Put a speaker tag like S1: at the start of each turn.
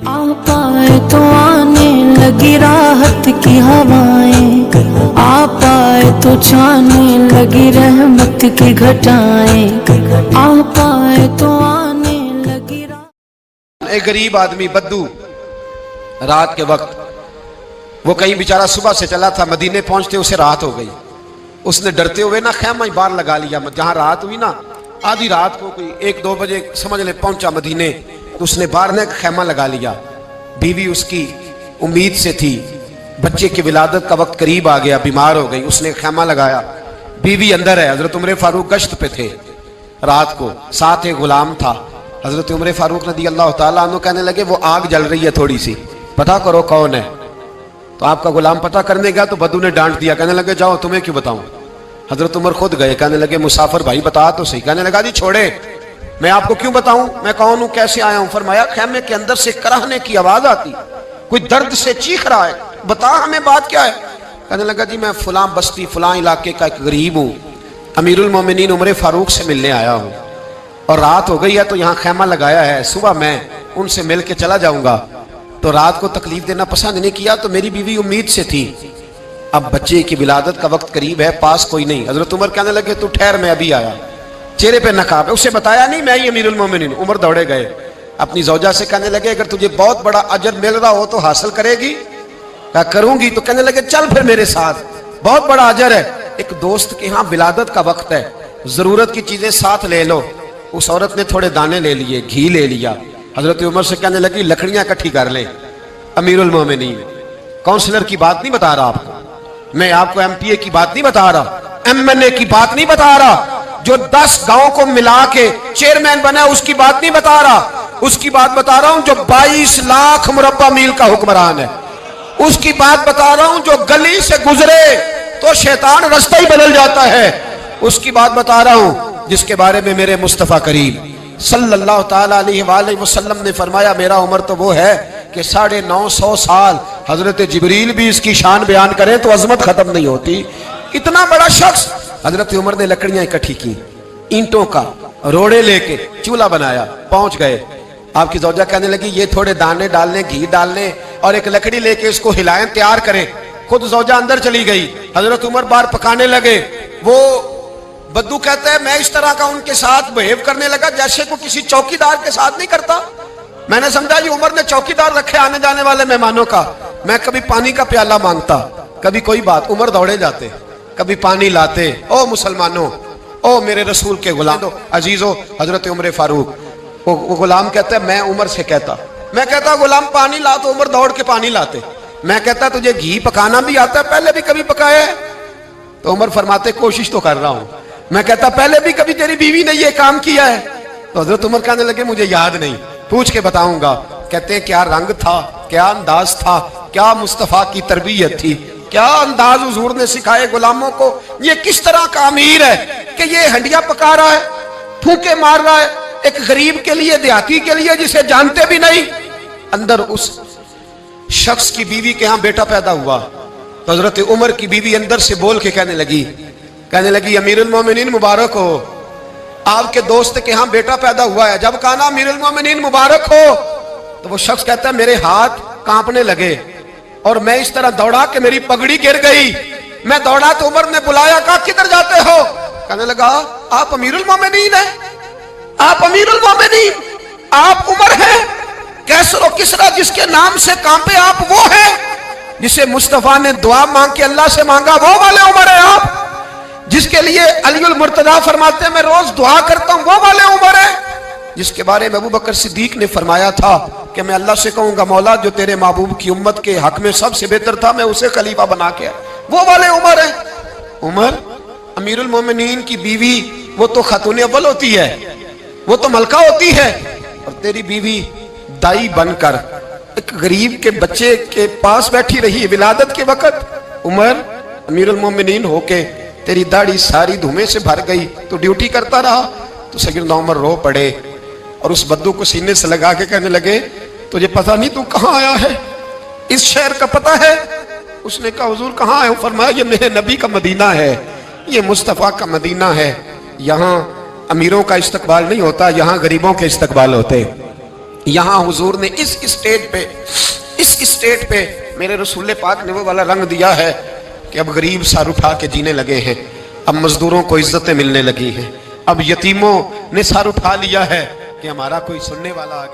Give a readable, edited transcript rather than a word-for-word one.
S1: आ पाए तो आने लगी राहत की हवाएं, आ पाए तो छाने लगी रहमत की घटाएं, आ पाए तो आने लगी
S2: एक गरीब आदमी बद्दू रात के वक्त वो कहीं बेचारा सुबह से चला था, मदीने पहुंचते उसे रात हो गई। उसने डरते हुए ना खैमा ही बाहर लगा लिया। जहां रात हुई ना, आधी रात को कोई 1-2 बजे समझ ले पहुंचा मदीने, तो उसने बाहर ने खैमा लगा लिया। बीवी उसकी उम्मीद से थी, बच्चे की विलादत का वक्त करीब आ गया, बीमार हो गई, उसने खैमा लगाया। बीवी अंदर है, हजरत उमर फारूक गश्त पे थे रात को, साथ एक गुलाम था। हजरत उमर फारूक रज़ी अल्लाह ताला अन्हु कहने लगे वो आग जल रही है थोड़ी सी, पता करो कौन है। तो आपका गुलाम पता करने गया तो बद्दू ने डांट दिया, कहने लगे जाओ तुम्हें क्यों बताऊं। हजरत उमर खुद गए, कहने लगे मुसाफिर भाई बता तो सही। कहने लगा जी छोड़े, मैं आपको क्यों बताऊं, मैं कौन हूं, कैसे आया हूं। फरमाया खैमे के अंदर से कराहने की आवाज आती, कोई दर्द से चीख रहा है, बता हमें बात क्या है। कहने लगा जी मैं फलां बस्ती फलां इलाके का एक गरीब हूं, अमीरुल मोमिनीन उमर फारूक से मिलने आया हूं और रात हो गई है तो यहाँ खैमा लगाया है, सुबह मैं उनसे मिल के चला जाऊंगा। तो रात को तकलीफ देना पसंद नहीं किया, तो मेरी बीवी उम्मीद से थी, अब बच्चे की विलादत का वक्त करीब है, पास कोई नहीं। हजरत उमर कहने लगे तू ठहर, मैं अभी आया। चेहरे पे नकाब है, उसे बताया नहीं मैं ही अमीरुल मोमिनीन। उमर दौड़े गए, अपनी जौजा से कहने लगे अगर तुझे बहुत बड़ा अजर मिल रहा हो तो हासिल करेगी। क्या करूंगी। तो कहने लगे चल फिर मेरे साथ, बहुत बड़ा अजर है। एक दोस्त के यहाँ विलादत का वक्त है, जरूरत की चीजें साथ ले लो। उस औरत ने थोड़े दाने ले लिए, घी ले लिया। हजरत उमर से कहने लगी लकड़ियां इकट्ठी कर ले। अमीरुल मोमिनीन, काउंसलर की बात नहीं बता रहा आपको, मैं आपको एमपीए की बात नहीं बता रहा, एमएनए की बात नहीं बता रहा, जो 10 गांव को मिला के चेयरमैन बना उसकी बात नहीं बता रहा, उसकी बात बता रहा हूं जो 22 लाख मुरब्बा मील का हुक्मरान है। उसकी बात बता रहा हूं जो गली से गुजरे तो शैतान रास्ता ही बदल जाता है। उसकी बात बता रहा हूं जिसके बारे में मेरे मुस्तफा करीम सल्लल्लाहु ताला अलैहि वसल्लम ने फरमाया मेरा उम्र तो वो है कि 950 साल हजरत जिब्रील भी इसकी शान बयान करें तो अजमत खत्म नहीं होती। इतना बड़ा शख्स। हजरत उमर ने लकड़ियां इकट्ठी की, ईंटों का रोड़े लेके चूल्हा बनाया, पहुंच गए। आपकी जौजा कहने लगी ये थोड़े दाने डालने, घी डालने और एक लकड़ी लेके इसको हिलाएं, तैयार करें। खुद जौजा अंदर चली गई, हजरत उमर बाहर पकाने लगे। वो बद्दू कहता है मैं इस तरह का उनके साथ बिहेव करने लगा जैसे को किसी चौकीदार के साथ नहीं करता। मैंने समझा ये उमर ने चौकीदार रखे आने जाने वाले मेहमानों का। मैं कभी पानी का प्याला मांगता, कभी कोई बात, उमर दौड़े जाते, कभी पानी लाते। ओ मुसलमानों, ओ मेरे रसूल के गुलाम अजीजो, हजरत उमर फारूक। वो गुलाम कहता है मैं उमर से कहता, मैं कहता गुलाम पानी ला, तो उमर दौड़ के पानी लाते। मैं कहता तुझे घी पकाना भी आता है, पहले भी कभी पकाया है? तो उमर फरमाते कोशिश तो कर रहा हूं। मैं कहता पहले भी कभी तेरी बीवी ने ये काम किया है? तो हजरत उमर कहने लगे मुझे याद नहीं, पूछ के बताऊंगा। कहते हैं क्या रंग था, क्या अंदाज था, क्या मुस्तफा की तरबियत थी, क्या अंदाज हुजूर ने सिखाए गुलामों को। ये किस तरह का अमीर है कि ये हंडिया पका रहा है, फूके मार रहा है एक गरीब के लिए, देहाती के लिए जिसे जानते भी नहीं। अंदर उस शख्स की बीवी के यहां बेटा पैदा हुआ तो हजरत उमर की बीवी अंदर से बोल के कहने लगी अमीरुल मोमिनीन मुबारक हो, आपके दोस्त के यहां बेटा पैदा हुआ है। जब कहा ना अमीरुल मोमिनीन मुबारक हो तो वो शख्स कहता है मेरे हाथ कांपने लगे और मैं इस तरह दौड़ा कि मेरी पगड़ी गिर गई। मैं दौड़ा तो उमर ने बुलाया, कहा किधर जाते हो? कहने लगा आप अमीरुल मोमिनीन है, आप अमीरुल मोमिनीन, आप उमर हैं, कैसर और किसरा जिसके नाम से कांपे आप वो हैं, जिसे मुस्तफा ने दुआ मांग के अल्लाह से मांगा वो वाले उमर है आप, जिसके लिए अलीउल मुर्तजा फरमाते हैं मैं रोज दुआ करता हूं वो वाले उमर है, जिसके बारे में अबू बकर सिद्दीक ने फरमाया था कि मैं अल्लाह से कहूंगा मौला जो तेरे महबूब की उम्मत के हक में सबसे बेहतर था मैं उसे खलीफा बना के, वो वाले उमर है। उमर अमीरुल मोमिनीन की बीवी वो तो खातून अव्वल होती है, वो तो मलका होती है, और तेरी बीवी दाई बनकर एक गरीब के बच्चे के पास बैठी रही विलादत के वक्त। उमर अमीरुल मोमिनीन होके तेरी दाढ़ी सारी धुएं से भर गई, तो ड्यूटी करता रहा। तो सैयदना उमर रो पड़े और उस बद्दू को सीने से लगा के कहने लगे तुझे पता नहीं तू कहां आया है, इस शहर का पता है? उसने कहा हुजूर कहां आया? फरमाया ये मेरे नबी का मदीना है, ये मुस्तफा का मदीना है, यहाँ अमीरों का इस्तकबाल नहीं होता, यहाँ गरीबों के इस्तकबाल होते। یہاں حضور نے اس اسٹیٹ پہ میرے رسول پاک نے وہ والا رنگ دیا ہے کہ اب غریب سر اٹھا کے جینے لگے ہیں، اب مزدوروں کو عزتیں ملنے لگی ہیں، اب یتیموں نے سر اٹھا لیا ہے کہ ہمارا کوئی سننے والا